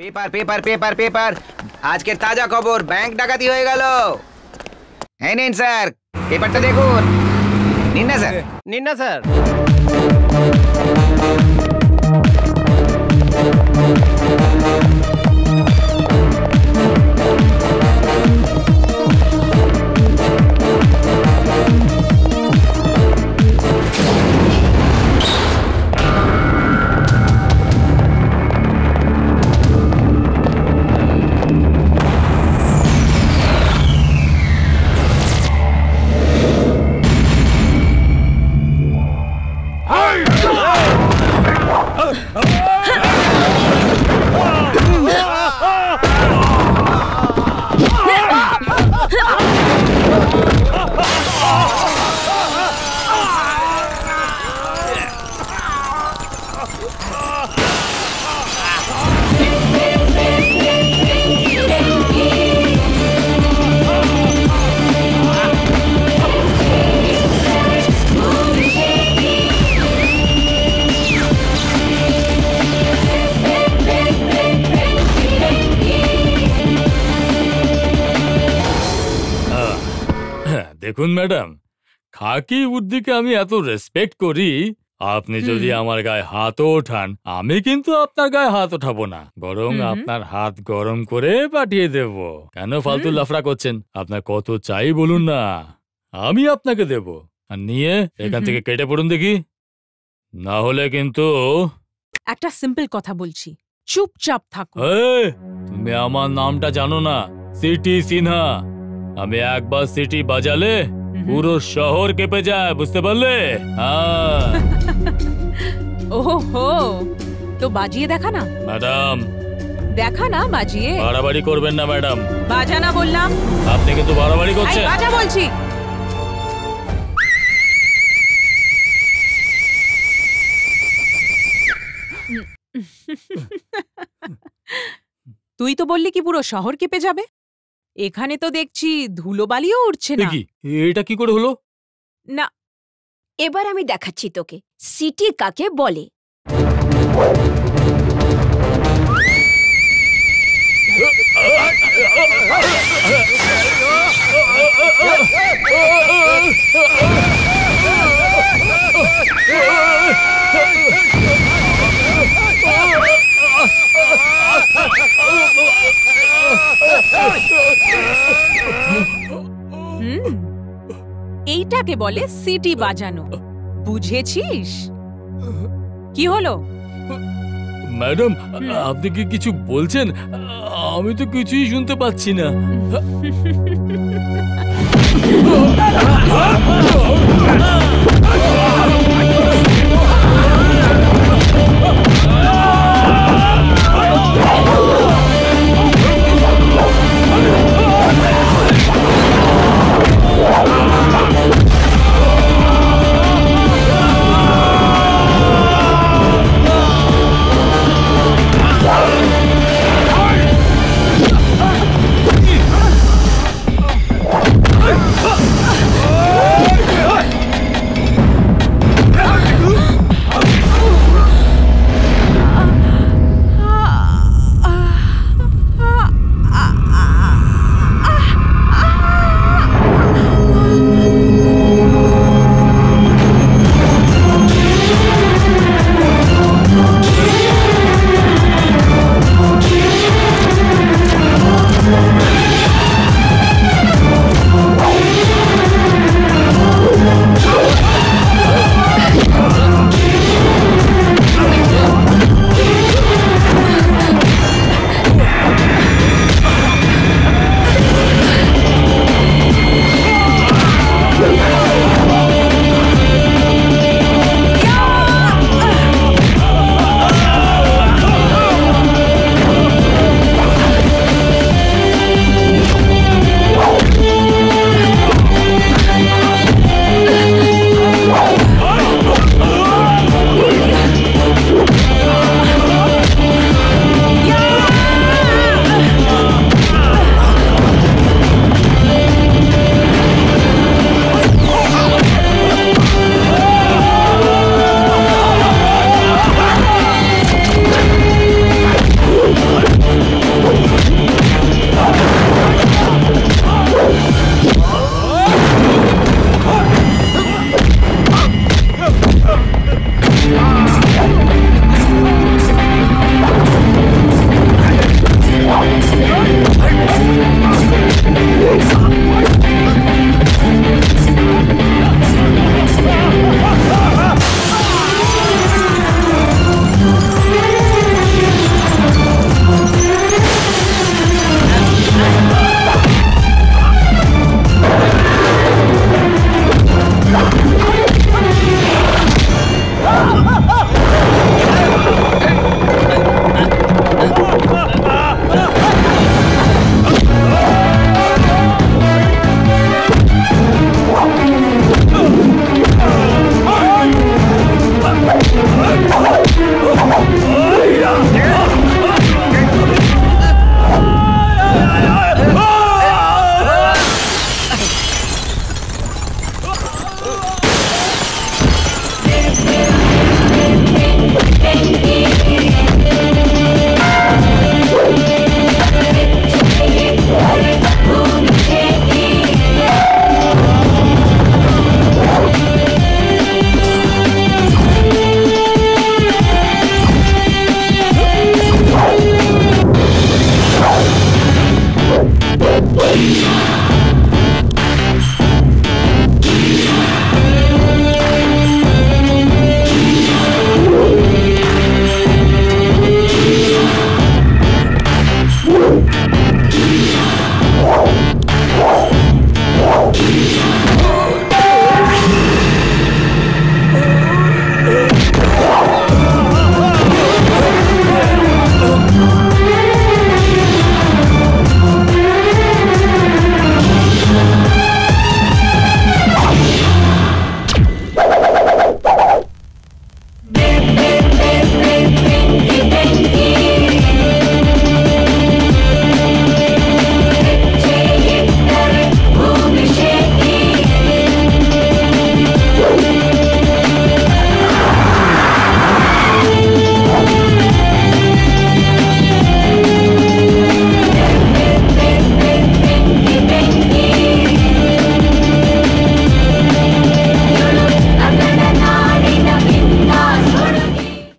Paper paper paper paper আজকের তাজা খবর, ব্যাংক ডাকাতি হয়ে গেল। হ্যাঁ নিন স্যার, পেপারটা দেখুন। নিন না স্যার। নিন না স্যার। দেখুন ম্যাডাম, খাকি বুদ্ধিকে আমি এত রেসপেক্ট করি, আপনি যদি আমার গায়ে হাত ওঠান আমি কিন্তু আপনার গায়ে হাত ওঠাবো না, বরং আপনার হাত গরম করে পাঠিয়ে দেব। কেন ফালতু লাফড়া করছেন? আপনার কত চাই বলুন না, আমি আপনাকে দেব। আর নিয়ে এখান থেকে কেটে পড়ুন দেখি, না হলে কিন্তু। একটা সিম্পল কথা বলছি, চুপচাপ থাকো। তুমি আমার নামটা জানো না? সিটি সিনহা। আমি একবার সিটি বাজালে পুরো শহর কেঁপে যায়, বুঝতে পারলে? ওহো, তো বাজিয়ে দেখা না ম্যাডাম। দেখা না বাজিয়ে। বাড়াবাড়ি করবেন না ম্যাডাম। বাজা না বললাম। আপনি কিন্তু বাড়াবাড়ি করছেন। বাজা বলছি। তুই তো বললি কি পুরো শহর কেঁপে যাবে, এখানে তো দেখছি ধুলোবালিও উঠছে না। এটা কি করে হলো? না, এবার আমি দেখাচ্ছি তোকে সিটি কাকে বলে। এইটাকে বলে সিটি বাজানো, বুঝেছিস? কি হলো? ম্যাডাম, আপনি কি কিছু বলছেন? আমি তো কিছুই শুনতে পাচ্ছি না।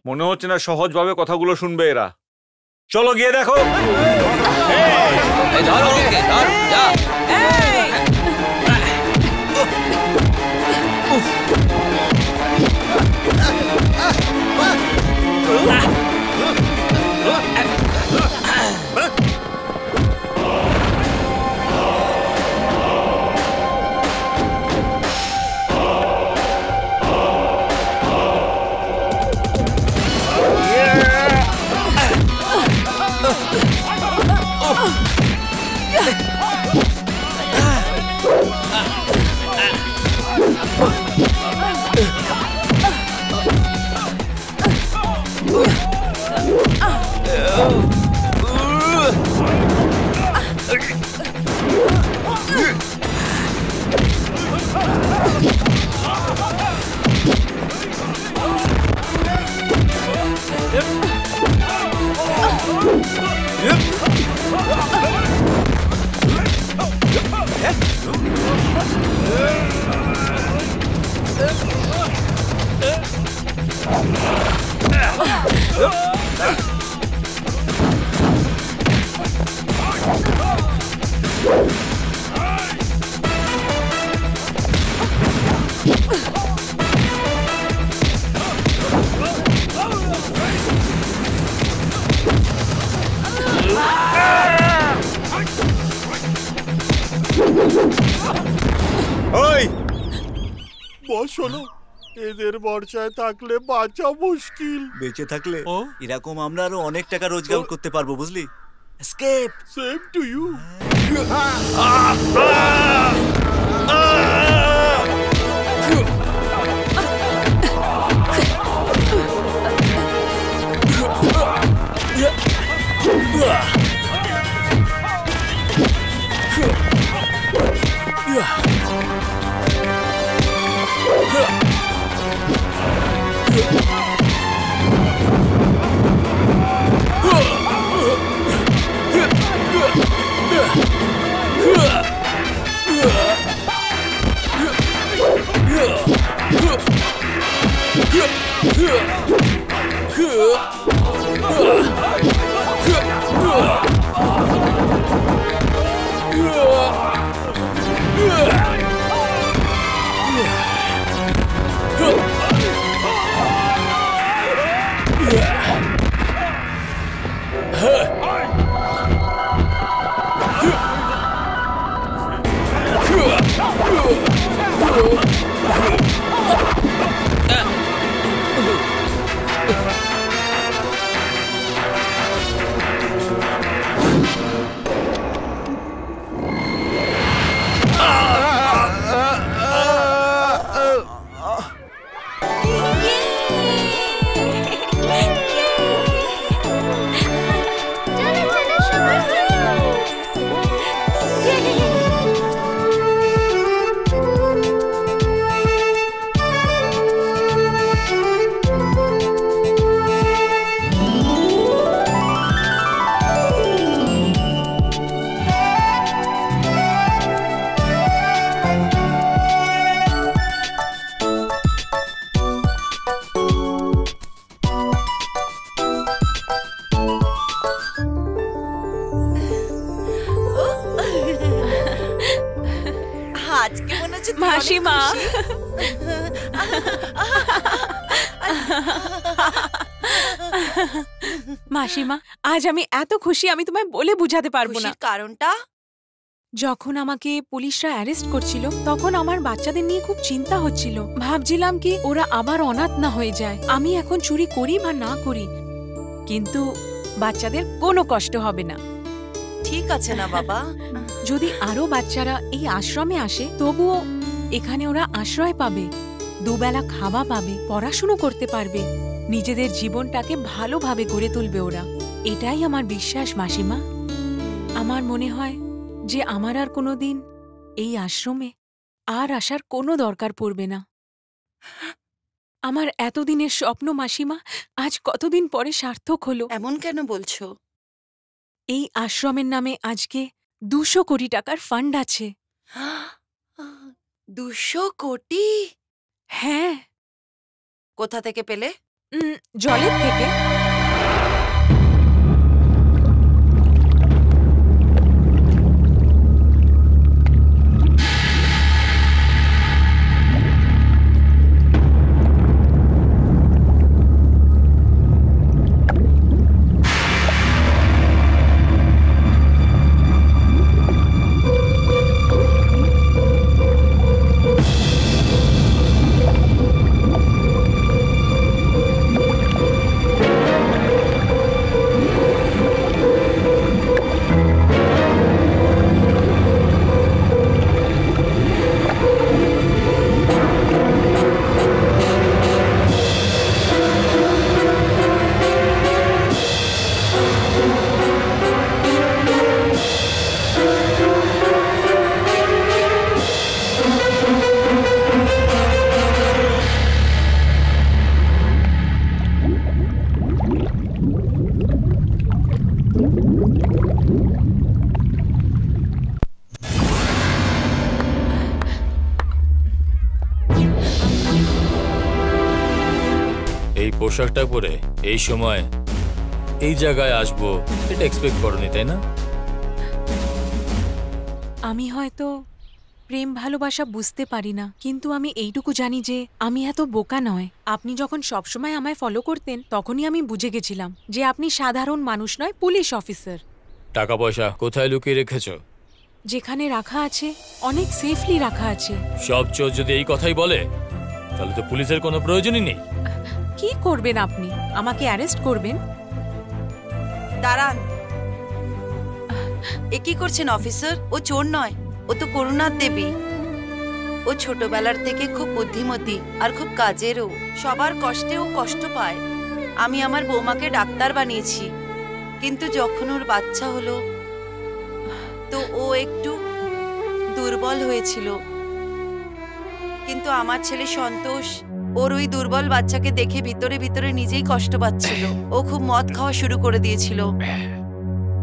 মনে হচ্ছে না সহজভাবে কথাগুলো শুনবে এরা। চলো গিয়ে দেখো। শোনো, এদের বর্ষায় থাকলে বাঁচা মুশকিল। বেঁচে থাকলে এরকম আমরা আরো অনেক টাকা রোজগার করতে পারবো, বুঝলি? এসকেপ। Same to you. আজকে মনে হচ্ছে মাসিমা মাসিমা, আজ আমি এত খুশি আমি তোমায় বলে বুঝাতে পারবো না। খুশির কারণটা? যখন আমাকে পুলিশরা অ্যারেস্ট করছিল তখন আমার বাচ্চাদের নিয়ে খুব চিন্তা হচ্ছিল। ভাবছিলাম কি ওরা আবার অনাথ না হয়ে যায়। আমি এখন চুরি করি বা না করি, কিন্তু বাচ্চাদের কোনো কষ্ট হবে না। ঠিক আছে না বাবা? যদি আরো বাচ্চারা এই আশ্রমে আসে তবুও এখানে ওরা আশ্রয় পাবে, দুবেলা খাওয়া পাবে, পড়াশুনো করতে পারবে, নিজেদের জীবনটাকে ভালোভাবে গড়ে তুলবে ওরা। এটাই আমার বিশ্বাস মাসিমা। আমার মনে হয় যে আমার আর কোনোদিন এই আশ্রমে আর আসার কোনো দরকার পড়বে না। আমার এতদিনের স্বপ্ন মাসিমা আজ কতদিন পরে সার্থক হলো। এমন কেন বলছো? এই আশ্রমের নামে আজকে 200 কোটি টাকার ফান্ড আছে। 200 কোটি? হ্যাঁ। কোথা থেকে পেলে? জলের থেকে। এই পোশাকটা পরে এই সময় এই জায়গায় আসবো এটা এক্সপেক্ট করনি, তাই না? আমি হয়তো প্রেম ভালোবাসা বুঝতে পারি না, কিন্তু আমি এইটুকু জানি যে আমি এত বোকা নয়। আপনি যখন সবসময় আমায় ফলো করতেন তখনই আমি বুঝে গেছিলাম যে আপনি সাধারণ মানুষ নয়, পুলিশ অফিসার। টাকা পয়সা কোথায় লুকিয়ে রেখেছো? যেখানে রাখা আছে অনেক সেফলি রাখা আছে। সব চোর যদি এই কথাই বলে তাহলে তো পুলিশের কোনো প্রয়োজনই নেই। কি করবেন আপনি? আমাকে অ্যারেস্ট করবেন? দাঁড়ান, এ কি করছেন অফিসার? ও চোর নয়, ও তো করুণার দেবী। ও ছোটবেলার থেকে খুব বুদ্ধিমতী আর খুব কাজেরও। সবার কষ্টে ও কষ্ট পায়। আমি আমার বৌমাকে ডাক্তার বানিয়েছি, কিন্তু যখন ওর বাচ্চা হলো তো ও একটু দুর্বল হয়েছিল। কিন্তু আমার ছেলে সন্তোষ ওর ওই দুর্বল বাচ্চাকে দেখে ভিতরে ভিতরে নিজেই কষ্ট পাচ্ছিল। ও খুব মদ খাওয়া শুরু করে দিয়েছিল।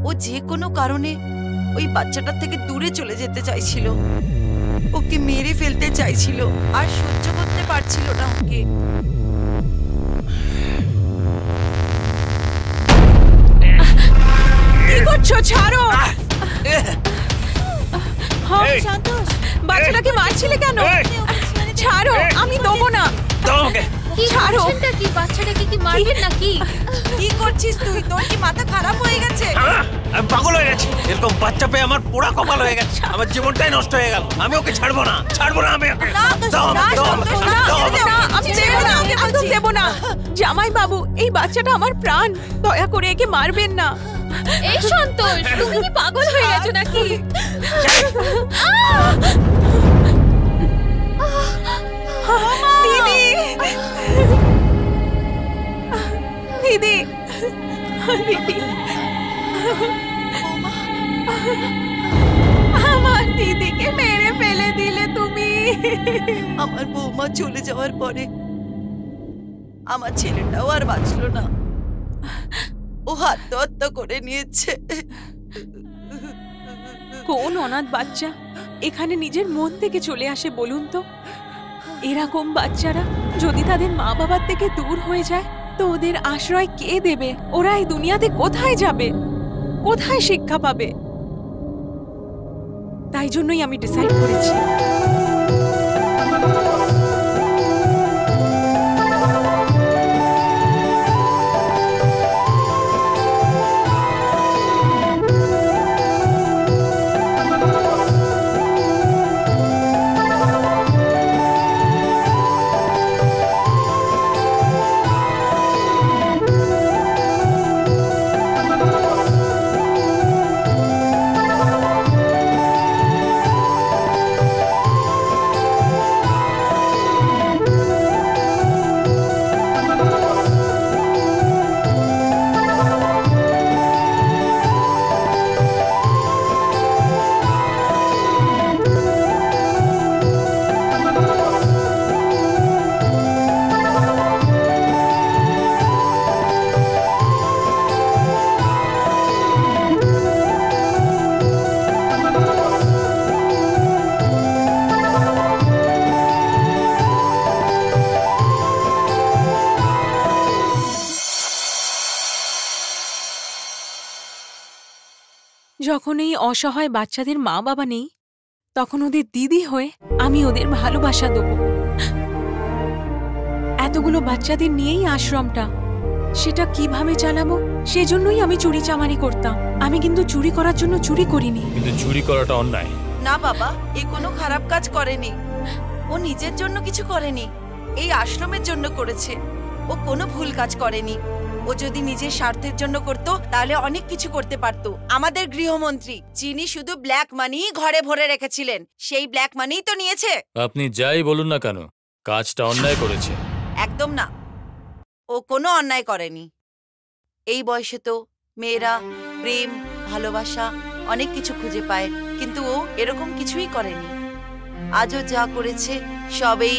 ও যে কোনো কারণে ওই বাচ্চাটার থেকে দূরে চলে যেতে চাইছিল, ওকে মেরে ফেলতে চাইছিল, আর সহ্য করতে পারছিল না ওকে। কি করছো? ছাড়ো। সন্তোষ, বাচ্চাটাকে মারছিলে কেন? ছাড়ো, আমি দেবো না। ছাড়ো। কি বাচ্চাটাকে কি মারবেন নাকি? কি করছিস তুই? তোর কি মাথা খারাপ হয়ে গেছে? আমি পাগল হয়ে গেছি। এরকম বাচ্চা পেয়ে আমার পোড়া কপাল হয়ে গেছে। আমার জীবনটাই নষ্ট হয়ে গেল। আমি ওকে ছাড়বো না, ছাড়বো না আমি ওকে। আমি দেবো না, একদম দেবো না। জামাই বাবু, এই বাচ্চাটা আমার প্রাণ, দয়া করে একে মারবেন না। এই সন্তোষ, তুমি কি পাগল হয়ে গেছো নাকি? দিদি, দিদি, দিদি, আমার দিদিকে মেরে ফেলে দিলে তুমি। আমার বৌমা চলে যাওয়ার পরে আমার ছেলেটাও আর বাঁচলো না। ও আত্মহত্যা করে নিয়েছে। কোন অনাথ বাচ্চা এখানে নিজের মন থেকে চলে আসে বলুন তো? এরকম বাচ্চারা যদি তাদের মা বাবার থেকে দূর হয়ে যায় তো ওদের আশ্রয় কে দেবে? ওরা এই দুনিয়াতে কোথায় যাবে, কোথায় শিক্ষা পাবে? তাই জন্যই আমি ডিসাইড করেছি যখন এই অসহায় বাচ্চাদের মা বাবা নেই, তখন ওদের দিদি হয়ে আমি ওদের ভালোবাসা দেব। এতগুলো বাচ্চাদের নিয়েই আশ্রমটা, সেটা কিভাবে চালাবো সেজন্যই আমি চুরি চামারি করতাম। আমি কিন্তু চুরি করার জন্য চুরি করিনি। কিন্তু চুরি করাটা অন্যায়। না বাবা, এ কোনো খারাপ কাজ করেনি। ও নিজের জন্য কিছু করেনি, এই আশ্রমের জন্য করেছে। ও কোনো ভুল কাজ করেনি। ও যদি নিজের স্বার্থের জন্য করত তাহলে অনেক কিছু করতে পারত। আমাদের গৃহমন্ত্রী, যিনি শুধু ব্ল্যাক মানি ঘরে ভরে রেখেছিলেন, সেই ব্ল্যাক মানিই তো নিয়েছে। আপনি যাই বলুন না কেন, কাজটা অন্যায় করেছে। একদম না, ও কোনো অন্যায় করেনি। এই বয়সে তো মেয়েরা প্রেম, ভালোবাসা অনেক কিছু খুঁজে পায়, কিন্তু ও এরকম কিছুই করেনি। আজও যা করেছে সবই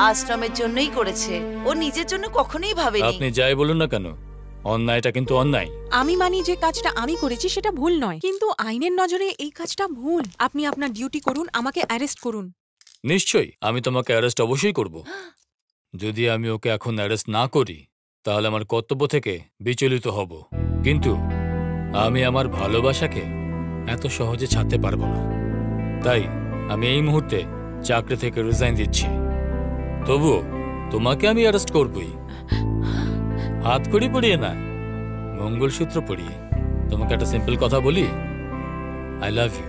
আশ্রমের জন্যই করেছে। ও নিজের জন্য কখনোই ভাবেনি। আপনি যাই বলুন না কেন, অন্যায়টা কিন্তু অন্যায়। আমি মানি যে কাজটা আমি করেছি সেটা ভুল নয়, কিন্তু আইনের নজরে এই কাজটা ভুল। আপনি আপনার ডিউটি করুন, আমাকে অ্যারেস্ট করুন। নিশ্চয়ই আমি তোমাকে অ্যারেস্ট অবশ্যই করব। যদি আমি ওকে এখন অ্যারেস্ট না করি তাহলে আমার কর্তব্য থেকে বিচলিত হব। কিন্তু আমি আমার ভালোবাসাকে এত সহজে ছাড়তে পারবো না। তাই আমি এই মুহূর্তে চাকরি থেকে রিজাইন দিচ্ছি। তবুও তোমাকে আমি অ্যারেস্ট করবই, হাতকড়ি পরিয়ে না, মঙ্গলসূত্র পরিয়ে। তোমাকে একটা সিম্পল কথা বলি, আই লাভ ইউ।